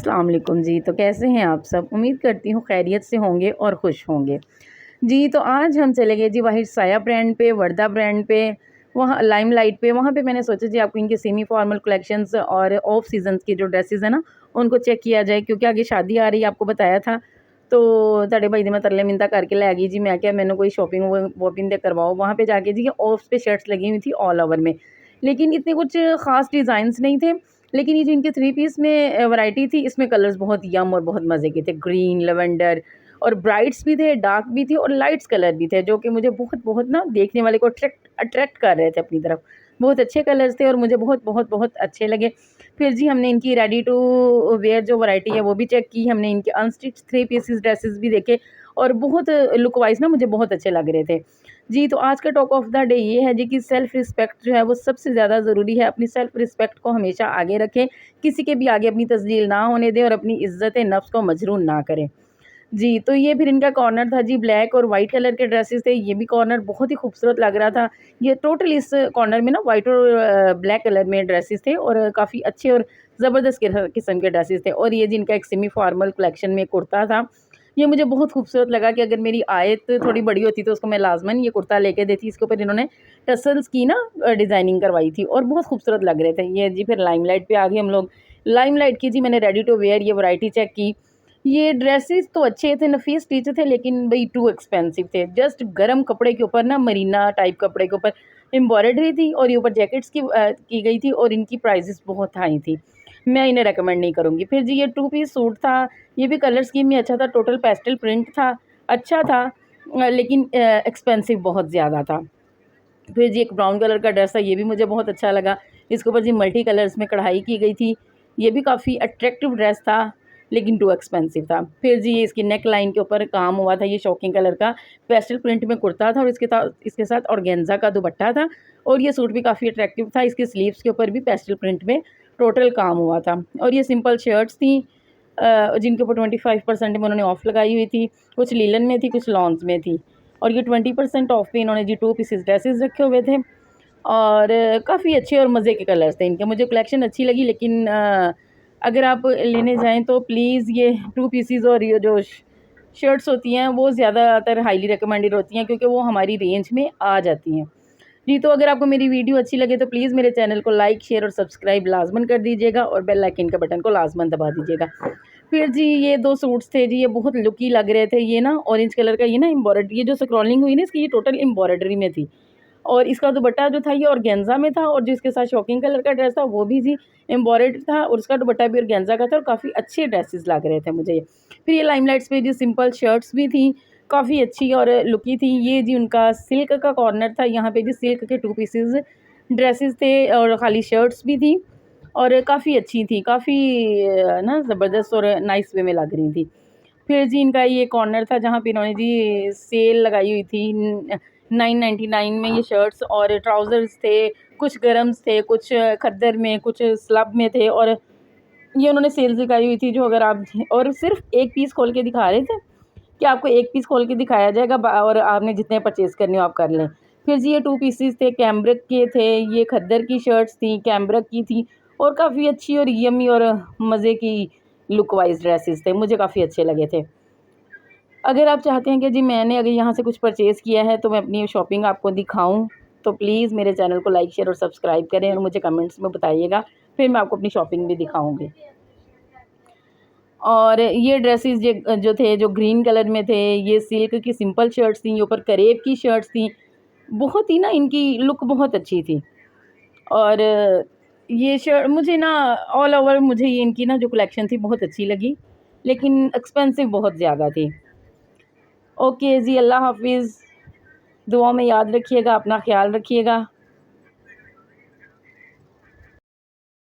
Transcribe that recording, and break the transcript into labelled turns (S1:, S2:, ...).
S1: अस्सलाम वालेकुम जी। तो कैसे हैं आप सब? उम्मीद करती हूँ खैरियत से होंगे और खुश होंगे। जी, तो आज हम चले गए जी वाहिद साया ब्रांड पे, वर्दा ब्रांड पे, वहाँ लाइमलाइट पे। वहाँ पे मैंने सोचा जी आपको इनके सेमी फॉर्मल कलेक्शंस और ऑफ सीज़न्स की जो ड्रेसेस हैं ना, उनको चेक किया जाए क्योंकि आगे शादी आ रही है, आपको बताया था। तो ਤੁਹਾਡੇ भाई ने मैं तरले मिन्नतां करके लै गई जी। मैं क्या मैंने कोई शॉपिंग वॉपिंग ते करवाओ। वहाँ पे जाके जी ऑफ पे शर्ट्स लगी हुई थी ऑल ओवर में, लेकिन इतने कुछ ख़ास डिज़ाइंस नहीं थे। लेकिन ये जो इनके थ्री पीस में वैरायटी थी, इसमें कलर्स बहुत यम और बहुत मज़े के थे। ग्रीन, लैवेंडर और ब्राइट्स भी थे, डार्क भी थी और लाइट्स कलर भी थे, जो कि मुझे बहुत बहुत ना देखने वाले को अट्रैक्ट कर रहे थे अपनी तरफ। बहुत अच्छे कलर्स थे और मुझे बहुत बहुत बहुत अच्छे लगे। फिर जी हमने इनकी रेडी टू वेयर जो वैरायटी है वो भी चेक की। हमने इनके अनस्टिच्ड थ्री पीसेस ड्रेसेस भी देखे और बहुत लुक वाइज़ ना मुझे बहुत अच्छे लग रहे थे। जी, तो आज का टॉक ऑफ द डे ये है जी कि सेल्फ़ रिस्पेक्ट जो है वो सबसे ज़्यादा ज़रूरी है। अपनी सेल्फ़ रिस्पेक्ट को हमेशा आगे रखें, किसी के भी आगे अपनी तज़लील ना होने दें और अपनी इज़्ज़त नफ्स को मजरूह ना करें। जी, तो ये फिर इनका कॉर्नर था जी। ब्लैक और वाइट कलर के ड्रेसेस थे। ये भी कॉर्नर बहुत ही खूबसूरत लग रहा था। ये टोटल इस कॉर्नर में ना वाइट और ब्लैक कलर में ड्रेसेस थे और काफ़ी अच्छे और ज़बरदस्त किस्म के ड्रेसेस थे। और ये जिनका एक सेमी फॉर्मल कलेक्शन में कुर्ता था, ये मुझे बहुत खूबसूरत लगा कि अगर मेरी आयत थोड़ी बड़ी होती तो उसको मैं लाज़मन ये कुर्ता लेके देती। इसके ऊपर इन्होंने टसल्स की ना डिज़ाइनिंग करवाई थी और बहुत खूबसूरत लग रहे थे। ये जी फिर लाइमलाइट पे आ गए हम लोग। लाइमलाइट की जी मैंने रेडी टू वेयर ये वैरायटी चेक की। ये ड्रेसेस तो अच्छे थे, नफीस स्टिच थे, लेकिन भई टू एक्सपेंसिव थे। जस्ट गरम कपड़े के ऊपर ना मरीना टाइप कपड़े के ऊपर एम्ब्रॉयडरी थी और ये ऊपर जैकेट्स की गई थी और इनकी प्राइसेस बहुत हाई थी। मैं इन्हें रिकमेंड नहीं करूँगी। फिर जी ये टू पीस सूट था, ये भी कलर स्कीम में अच्छा था, टोटल पेस्टल प्रिंट था, अच्छा था, लेकिन एक्सपेंसिव बहुत ज़्यादा था। फिर जी एक ब्राउन कलर का ड्रेस था, ये भी मुझे बहुत अच्छा लगा। इसके ऊपर जी मल्टी कलर्स में कढ़ाई की गई थी। ये भी काफ़ी अट्रैक्टिव ड्रेस था, लेकिन टू एक्सपेंसिव था। फिर जी ये इसकी नेक लाइन के ऊपर काम हुआ था, ये शॉकिंग कलर का पेस्टल प्रिंट में कुर्ता था और इसके साथ ऑर्गेन्जा का दुपट्टा था और ये सूट भी काफ़ी अट्रैक्टिव था। इसके स्लीव्स के ऊपर भी पेस्टल प्रिंट में टोटल काम हुआ था और ये सिंपल शर्ट्स थी, जिनके ऊपर 25% में उन्होंने ऑफ़ लगाई हुई थी। कुछ लीलन में थी, कुछ लॉन्स में थी और ये 20% ऑफ पे इन्होंने जी टू पीसेस ड्रेसेस रखे हुए थे और काफ़ी अच्छे और मज़े के कलर्स थे इनके। मुझे कलेक्शन अच्छी लगी, लेकिन अगर आप लेने जाएँ तो प्लीज़ ये टू पीसेस और ये जो शर्ट्स होती हैं वो ज़्यादातर हाईली रिकमेंडेड होती हैं क्योंकि वो हमारी रेंज में आ जाती हैं। जी, तो अगर आपको मेरी वीडियो अच्छी लगे तो प्लीज़ मेरे चैनल को लाइक, शेयर और सब्सक्राइब लाज़मन कर दीजिएगा और बेल आइकन के बटन को लाज़मन दबा दीजिएगा। फिर जी ये 2 सूट्स थे जी, ये बहुत लुकी लग रहे थे। ये ना ऑरेंज कलर का ये ना एम्ब्रॉयडरी, ये जो स्क्रॉलिंग हुई ना इसकी, ये टोटल एम्ब्रॉयडरी में थी और इसका दुपट्टा जो था ये ऑर्गेन्जा में था और जो इसके साथ शॉकिंग कलर का ड्रेस था वो भी जी एम्ब्रॉयडर्ड था और उसका दुपट्टा भी ऑर्गेन्जा का था और काफ़ी अच्छे ड्रेसेस लग रहे थे मुझे ये। फिर ये लाइमलाइट्स पे जी सिंपल शर्ट्स भी थी, काफ़ी अच्छी और लुकी थी। ये जी उनका सिल्क का कॉर्नर था, यहाँ पे जी सिल्क के टू पीसेस ड्रेसेस थे और खाली शर्ट्स भी थी और काफ़ी अच्छी थी, काफ़ी ना ज़बरदस्त और नाइस वे में लग रही थी। फिर जी इनका ये कॉर्नर था जहाँ पे इन्होंने जी सेल लगाई हुई थी। 999 में ये शर्ट्स और ट्राउज़र्स थे, कुछ गरम्स थे, कुछ खद्दर में, कुछ स्लब में थे और ये उन्होंने सेल्स लगाई हुई थी। जो अगर आप और सिर्फ़ एक पीस खोल के दिखा रहे थे कि आपको एक पीस खोल के दिखाया जाएगा और आपने जितने परचेज़ करने हो आप कर लें। फिर जी ये टू पीसेस थे, कैम्ब्रिक के थे, ये खद्दर की शर्ट्स थी, कैम्ब्रिक की थी और काफ़ी अच्छी और यम्मी और मज़े की लुक वाइज़ ड्रेसेस थे, मुझे काफ़ी अच्छे लगे थे। अगर आप चाहते हैं कि जी मैंने अगर यहाँ से कुछ परचेज़ किया है तो मैं अपनी शॉपिंग आपको दिखाऊँ, तो प्लीज़ मेरे चैनल को लाइक, शेयर और सब्सक्राइब करें और मुझे कमेंट्स में बताइएगा, फिर मैं आपको अपनी शॉपिंग भी दिखाऊँगी। और ये ड्रेसेस जो थे, जो ग्रीन कलर में थे, ये सिल्क की सिंपल शर्ट्स थी, ये ऊपर करेब की शर्ट्स थी। बहुत ही ना इनकी लुक बहुत अच्छी थी और ये शर्ट मुझे ना ऑल ओवर मुझे ये इनकी ना जो कलेक्शन थी बहुत अच्छी लगी, लेकिन एक्सपेंसिव बहुत ज़्यादा थी। ओके जी, अल्लाह हाफ़िज़। दुआ में याद रखिएगा, अपना ख़्याल रखिएगा।